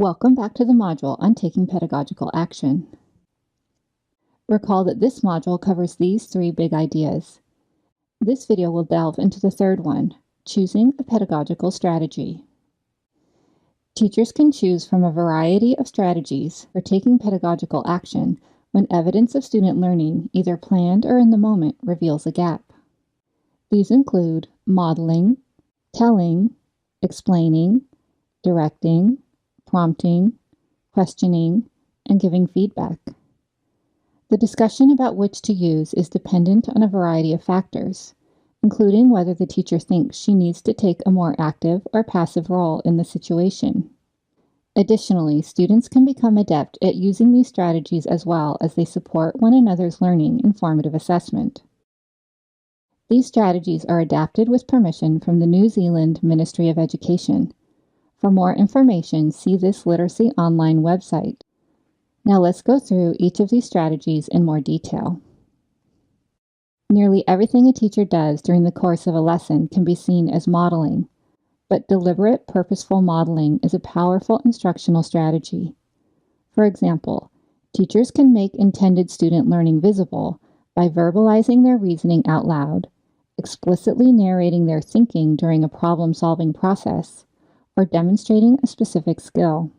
Welcome back to the module on taking pedagogical action. Recall that this module covers these three big ideas. This video will delve into the third one, choosing a pedagogical strategy. Teachers can choose from a variety of strategies for taking pedagogical action when evidence of student learning, either planned or in the moment, reveals a gap. These include modeling, telling, explaining, directing, prompting, questioning, and giving feedback. The discussion about which to use is dependent on a variety of factors, including whether the teacher thinks she needs to take a more active or passive role in the situation. Additionally, students can become adept at using these strategies as well as they support one another's learning in formative assessment. These strategies are adapted with permission from the New Zealand Ministry of Education. For more information, see this Literacy Online website. Now let's go through each of these strategies in more detail. Nearly everything a teacher does during the course of a lesson can be seen as modeling, but deliberate, purposeful modeling is a powerful instructional strategy. For example, teachers can make intended student learning visible by verbalizing their reasoning out loud, explicitly narrating their thinking during a problem-solving process, or demonstrating a specific skill.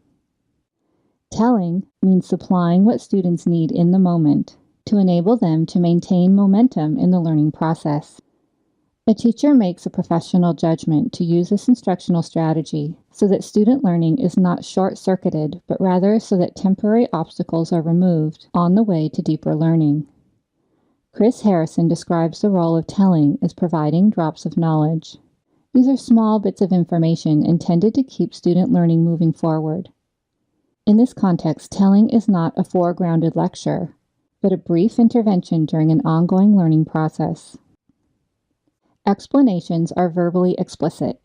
Telling means supplying what students need in the moment to enable them to maintain momentum in the learning process. A teacher makes a professional judgment to use this instructional strategy so that student learning is not short-circuited, but rather so that temporary obstacles are removed on the way to deeper learning. Chris Harrison describes the role of telling as providing drops of knowledge. These are small bits of information intended to keep student learning moving forward. In this context, telling is not a foregrounded lecture, but a brief intervention during an ongoing learning process. Explanations are verbally explicit,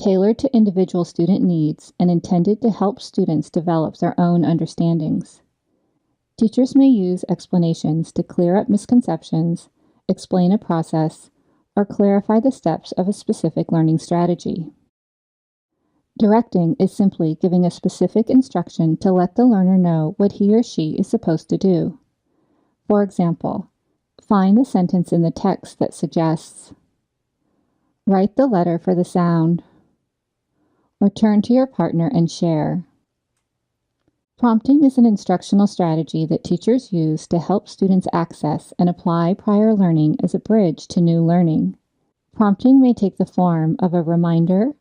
tailored to individual student needs, and intended to help students develop their own understandings. Teachers may use explanations to clear up misconceptions, explain a process, or clarify the steps of a specific learning strategy. Directing is simply giving a specific instruction to let the learner know what he or she is supposed to do. For example, find the sentence in the text that suggests, write the letter for the sound, or turn to your partner and share. Prompting is an instructional strategy that teachers use to help students access and apply prior learning as a bridge to new learning. Prompting may take the form of a reminder,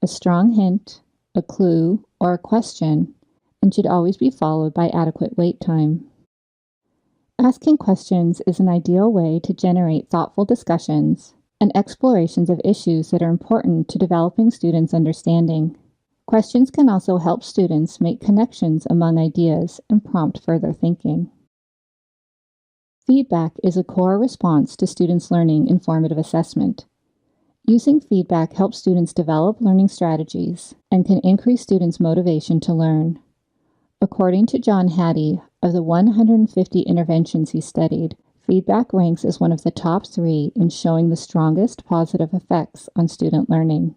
a strong hint, a clue, or a question, and should always be followed by adequate wait time. Asking questions is an ideal way to generate thoughtful discussions and explorations of issues that are important to developing students' understanding. Questions can also help students make connections among ideas and prompt further thinking. Feedback is a core response to students' learning in formative assessment. Using feedback helps students develop learning strategies and can increase students' motivation to learn. According to John Hattie, of the 150 interventions he studied, feedback ranks as one of the top 3 in showing the strongest positive effects on student learning.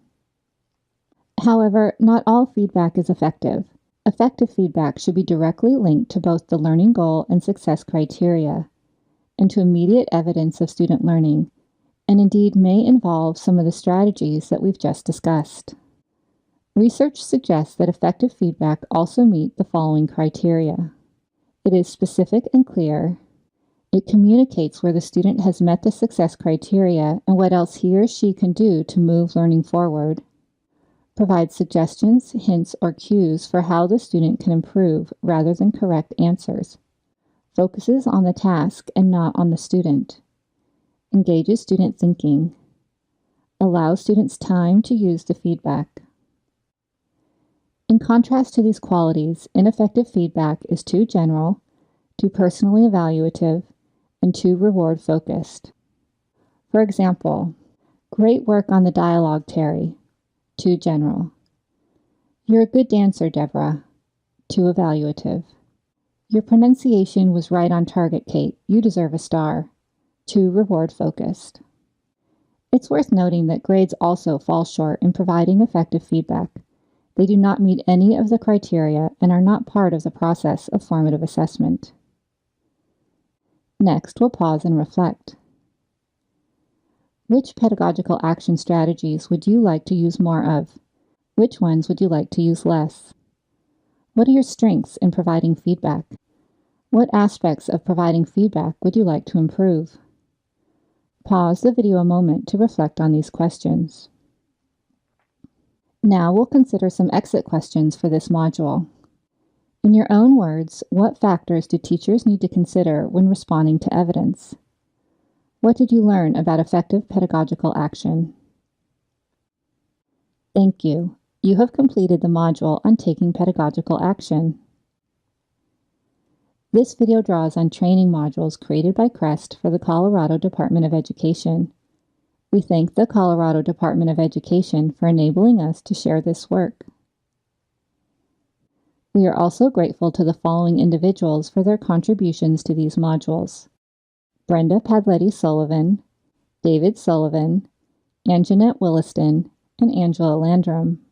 However, not all feedback is effective. Effective feedback should be directly linked to both the learning goal and success criteria, and to immediate evidence of student learning, and indeed may involve some of the strategies that we've just discussed. Research suggests that effective feedback also meet the following criteria. It is specific and clear. It communicates where the student has met the success criteria and what else he or she can do to move learning forward. Provides suggestions, hints, or cues for how the student can improve rather than correct answers. Focuses on the task and not on the student. Engages student thinking. Allows students time to use the feedback. In contrast to these qualities, ineffective feedback is too general, too personally evaluative, and too reward-focused. For example, great work on the dialogue, Terry. Too general. You're a good dancer, Deborah. Too evaluative. Your pronunciation was right on target, Kate. You deserve a star. Too reward-focused. It's worth noting that grades also fall short in providing effective feedback. They do not meet any of the criteria and are not part of the process of formative assessment. Next, we'll pause and reflect. Which pedagogical action strategies would you like to use more of? Which ones would you like to use less? What are your strengths in providing feedback? What aspects of providing feedback would you like to improve? Pause the video a moment to reflect on these questions. Now we'll consider some exit questions for this module. In your own words, what factors do teachers need to consider when responding to evidence? What did you learn about effective pedagogical action? Thank you. You have completed the module on taking pedagogical action. This video draws on training modules created by CRESST for the Colorado Department of Education. We thank the Colorado Department of Education for enabling us to share this work. We are also grateful to the following individuals for their contributions to these modules: Brenda Padletti Sullivan, David Sullivan, Anjanette Williston, and Angela Landrum.